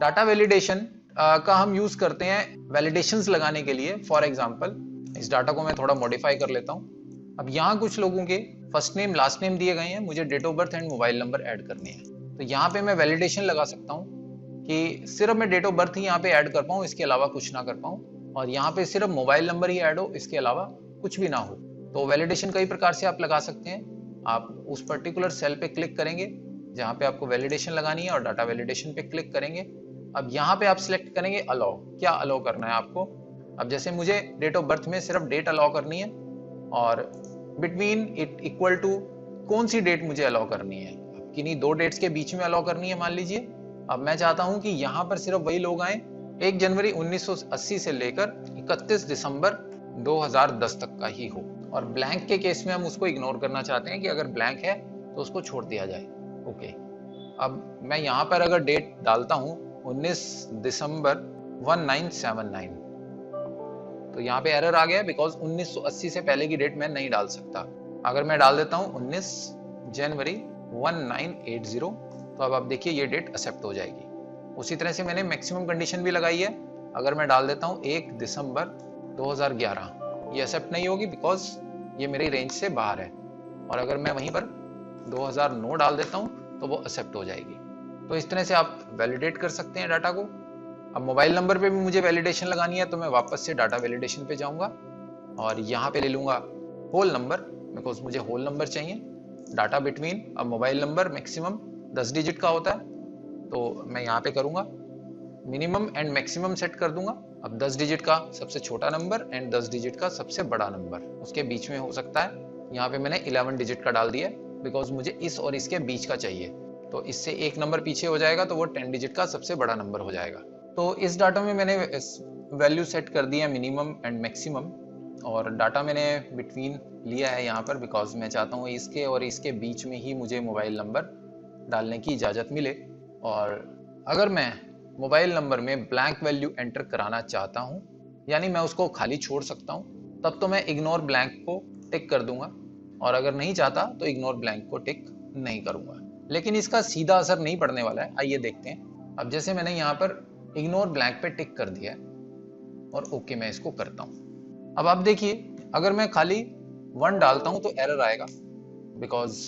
Data validation का हम use करते हैं वैलिडेशंस लगाने के लिए। फॉर एग्जांपल इस डाटा को मैं थोड़ा मॉडिफाई कर लेता हूं। अब यहाँ कुछ लोगों के फर्स्ट नेम लास्ट नेम दिए गए हैं, मुझे date of birth and mobile number add करनी है। तो यहाँ पे मैं वैलिडेशन लगा सकता हूँ कि सिर्फ मैं डेट ऑफ बर्थ ही यहाँ पे ऐड कर पाऊँ, इसके अलावा कुछ ना कर पाऊँ, और यहाँ पे सिर्फ मोबाइल नंबर ही ऐड हो, इसके अलावा कुछ भी ना हो। तो वैलिडेशन कई प्रकार से आप लगा सकते हैं। आप उस पर्टिकुलर सेल पे क्लिक करेंगे जहाँ पे आपको वैलिडेशन लगानी है और डाटा वैलिडेशन पे क्लिक करेंगे। अब यहाँ पे आप सिलेक्ट करेंगे अलाउ, क्या अलाउ करना है आपको। अब जैसे मुझे डेट ऑफ बर्थ में सिर्फ डेट अलाउ करनी है और बिटवीन इट इक्वल टू कौन सी डेट मुझे अलाउ करनी है, किन्हीं दो डेट्स के बीच में अलाउ करनी है मान लीजिए। अब मैं चाहता हूं कि यहाँ पर सिर्फ वही लोग आए 1 जनवरी 1980 से लेकर 31 दिसंबर 2010 तक का ही हो, और ब्लैंक के केस में हम उसको इग्नोर करना चाहते हैं कि अगर ब्लैंक है तो उसको छोड़ दिया जाए। ओके, अब मैं यहाँ पर अगर डेट डालता हूँ 19 दिसंबर 1979, तो यहाँ पे एरर आ गया बिकॉज 1980 से पहले की डेट मैं नहीं डाल सकता। अगर मैं डाल देता हूँ 19 जनवरी 1980, तो अब आप देखिए ये डेट एक्सेप्ट हो जाएगी। उसी तरह से मैंने मैक्सिमम कंडीशन भी लगाई है। अगर मैं डाल देता हूँ 1 दिसंबर 2011, ये एक्सेप्ट नहीं होगी बिकॉज ये मेरी रेंज से बाहर है। और अगर मैं वहीं पर 2009 डाल देता हूँ तो वो एक्सेप्ट हो जाएगी। तो इस तरह से आप वैलिडेट कर सकते हैं डाटा को। अब मोबाइल नंबर पे भी मुझे वैलिडेशन लगानी है, तो मैं वापस से डाटा वैलिडेशन पे जाऊंगा और यहाँ पे ले लूंगा होल नंबर, बिकॉज मुझे होल नंबर चाहिए। डाटा बिटवीन, अब मोबाइल नंबर मैक्सिमम 10 डिजिट का होता है, तो मैं यहाँ पे करूंगा मिनिमम एंड मैक्सिमम सेट कर दूंगा। अब 10 डिजिट का सबसे छोटा नंबर एंड 10 डिजिट का सबसे बड़ा नंबर उसके बीच में हो सकता है। यहाँ पे मैंने 11 डिजिट का डाल दिया बिकॉज मुझे इस और इसके बीच का चाहिए, तो इससे एक नंबर पीछे हो जाएगा तो वो 10 डिजिट का सबसे बड़ा नंबर हो जाएगा। तो इस डाटा में मैंने वैल्यू सेट कर दिया मिनिमम एंड मैक्सिमम, और डाटा मैंने बिटवीन लिया है यहाँ पर बिकॉज मैं चाहता हूँ इसके और इसके बीच में ही मुझे मोबाइल नंबर डालने की इजाज़त मिले। और अगर मैं मोबाइल नंबर में ब्लैंक वैल्यू एंटर कराना चाहता हूँ, यानी मैं उसको खाली छोड़ सकता हूँ, तब तो मैं इग्नोर ब्लैंक को टिक कर दूंगा, और अगर नहीं चाहता तो इग्नोर ब्लैंक को टिक नहीं करूंगा। लेकिन इसका सीधा असर नहीं पड़ने वाला है, आइए देखते हैं। अब जैसे मैंने यहाँ पर इग्नोर ब्लैंक पे टिक कर दिया है और ओके मैं इसको करता हूँ। अब आप देखिए अगर मैं खाली 1 डालता हूँ तो एरर आएगा बिकॉज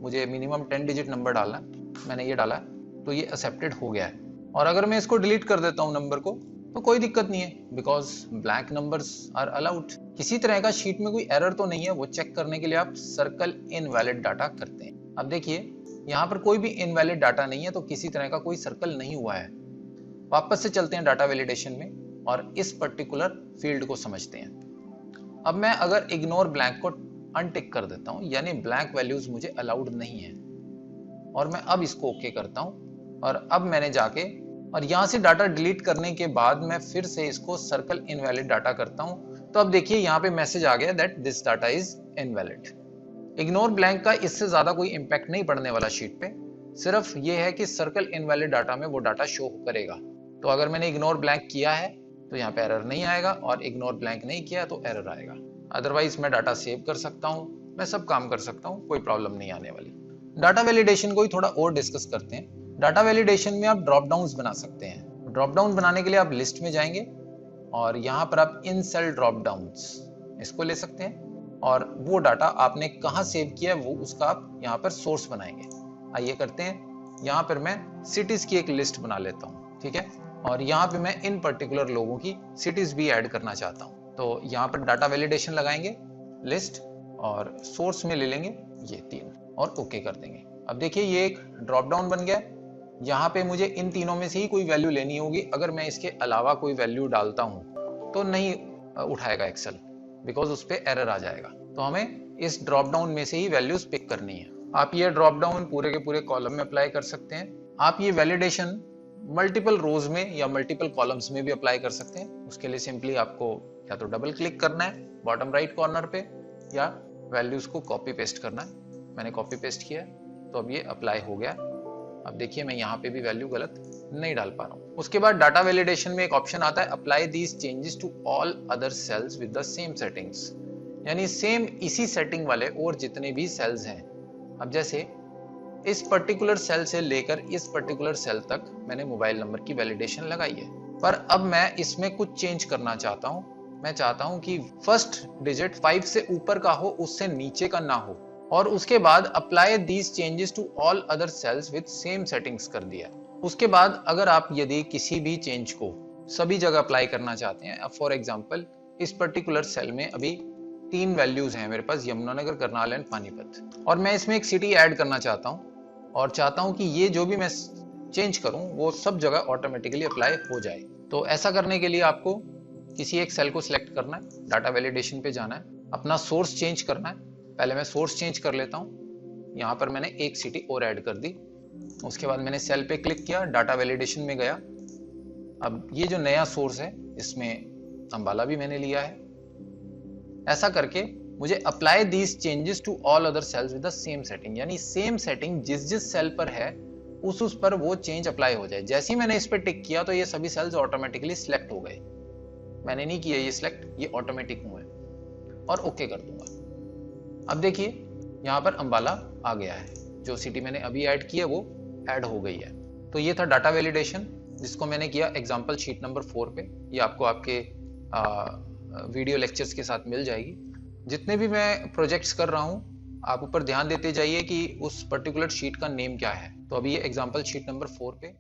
मुझे मिनिमम 10 डिजिट नंबर डालना है, मैंने ये डाला है तो ये एक्सेप्टेड हो गया है। और अगर मैं इसको डिलीट कर देता हूँ नंबर को तो कोई दिक्कत नहीं है because blank numbers are allowed. किसी तरह का शीट में कोई एरर तो नहीं है, वो चेक करने के लिए आप सर्कल इनवैलिड डाटा करते हैं। अब देखिए यहाँ पर कोई भी इनवैलिड डाटा नहीं है, तो किसी तरह का कोई सर्कल नहीं हुआ है। वापस से चलते हैं डाटा वैलिडेशन में और इस पर्टिकुलर फील्ड को समझते हैं। अब मैं अगर इग्नोर ब्लैंक को अनटिक कर देता हूं, यानी ब्लैंक वैल्यूज मुझे अलाउड नहीं है, और मैं अब इसको ओके करता हूं, और अब मैंने जाके और यहां से डाटा डिलीट करने के बाद मैं फिर से इसको सर्कल इनवैलिड डाटा करता हूं, तो अब देखिए यहाँ पे मैसेज आ गया that this data is invalid. Ignore blank का इससे ज्यादा कोई इंपैक्ट नहीं पड़ने वाला शीट पे, सिर्फ ये है कि सर्कल इनवैलिड डाटा में वो डाटा शो करेगा। तो अगर मैंने इग्नोर ब्लैंक किया है तो यहाँ पे एरर नहीं आएगा, और इग्नोर ब्लैंक नहीं किया तो एरर आएगा। अदरवाइज मैं डाटा सेव कर सकता हूँ, मैं सब काम कर सकता हूँ, कोई प्रॉब्लम नहीं आने वाली। डाटा वैलिडेशन को ही थोड़ा और डिस्कस करते हैं। डाटा वैलिडेशन में आप ड्रॉप डाउन्स बना सकते हैं। ड्रॉप डाउन बनाने के लिए आप लिस्ट में जाएंगे और यहाँ पर आप इन सेल ड्रॉप डाउन्स इसको ले सकते हैं, और वो डाटा आपने कहाँ सेव किया है वो उसका आप यहाँ पर सोर्स बनाएंगे। आइए करते हैं। यहाँ पर मैं सिटीज की एक लिस्ट बना लेता हूँ, ठीक है, और यहाँ पे मैं इन पर्टिकुलर लोगों की सिटीज भी ऐड करना चाहता हूँ। तो यहाँ पर डाटा वैलिडेशन लगाएंगे, लिस्ट, और सोर्स में ले लेंगे ये 3 और ओके कर देंगे। अब देखिए ये एक ड्रॉप डाउन बन गया। यहाँ पे मुझे इन तीनों में से ही कोई वैल्यू लेनी होगी। अगर मैं इसके अलावा कोई वैल्यू डालता हूँ तो नहीं उठाएगा एक्सेल, बिकॉज उस पर एरर आ जाएगा। तो हमें इस ड्रॉप डाउन में से ही वैल्यूज पिक करनी है। आप ये ड्रॉप डाउन पूरे के पूरे कॉलम में अप्लाई कर सकते हैं। आप ये वैलिडेशन मल्टीपल रोज में या मल्टीपल कॉलम्स में भी अप्लाई कर सकते हैं। उसके लिए सिंपली आपको या तो डबल क्लिक करना है बॉटम राइट कॉर्नर पे, या वैल्यूज को कॉपी पेस्ट करना है। मैंने कॉपी पेस्ट किया तो अब ये अप्लाई हो गया। अब देखिए मैं यहाँ पे भी वैल्यू गलत नहीं डाल पा रहा हूँ। उसके बाद डाटा वैलिडेशन में एक ऑप्शन आता है apply these changes to all other cells with the same settings, यानी सेम इसी सेटिंग वाले और जितने भी सेल्स हैं। अब जैसे इस पर्टिकुलर सेल से लेकर इस पर्टिकुलर सेल तक मैंने मोबाइल नंबर की वैलिडेशन लगाई है। पर अब मैं इसमें कुछ चेंज करना चाहता हूं। मैं चाहता हूं कि फर्स्ट डिजिट 5 से ऊपर का हो, उससे नीचे का ना हो। और उसके बाद apply these changes to all other cells with same settings कर दिया। उसके बाद अगर आप यदि किसी भी चेंज को सभी जगह अप्लाई करना चाहते हैं, अब फॉर एग्जांपल इस पर्टिकुलर सेल में अभी 3 वैल्यूज हैं मेरे पास, यमुनानगर, करनाल एंड पानीपत, और मैं इसमें एक सिटी ऐड करना चाहता हूं और चाहता हूं कि ये जो भी मैं चेंज करूं वो सब जगह ऑटोमेटिकली अप्लाई हो जाए। तो ऐसा करने के लिए आपको किसी एक सेल को सिलेक्ट करना है, डाटा वैलिडेशन पे जाना है, अपना सोर्स चेंज करना है। पहले मैं सोर्स चेंज कर लेता हूं। यहाँ पर मैंने एक सिटी और ऐड कर दी। उसके बाद मैंने सेल पे क्लिक किया, डाटा वैलिडेशन में गया। अब ये जो नया सोर्स है इसमें अंबाला भी मैंने लिया है। ऐसा करके मुझे apply these changes to all other cells with the same setting, यानी सेम सेटिंग जिस जिस सेल पर है उस पर वो चेंज अप्लाई हो जाए। जैसे ही मैंने इस पर टिक किया तो ये सभी सेल्स ऑटोमेटिकली सिलेक्ट हो गए। मैंने नहीं किया ये सिलेक्ट, ये ऑटोमेटिक हुए, और ओके कर दूंगा। अब देखिए यहाँ पर अंबाला आ गया है, जो सिटी मैंने अभी ऐड की है वो ऐड हो गई है। तो ये था डाटा वैलिडेशन, जिसको मैंने किया एग्जांपल शीट नंबर 4 पे। ये आपको आपके वीडियो लेक्चर्स के साथ मिल जाएगी। जितने भी मैं प्रोजेक्ट्स कर रहा हूँ आप ऊपर ध्यान देते जाइए कि उस पर्टिकुलर शीट का नेम क्या है। तो अभी ये एग्जांपल शीट नंबर 4 पे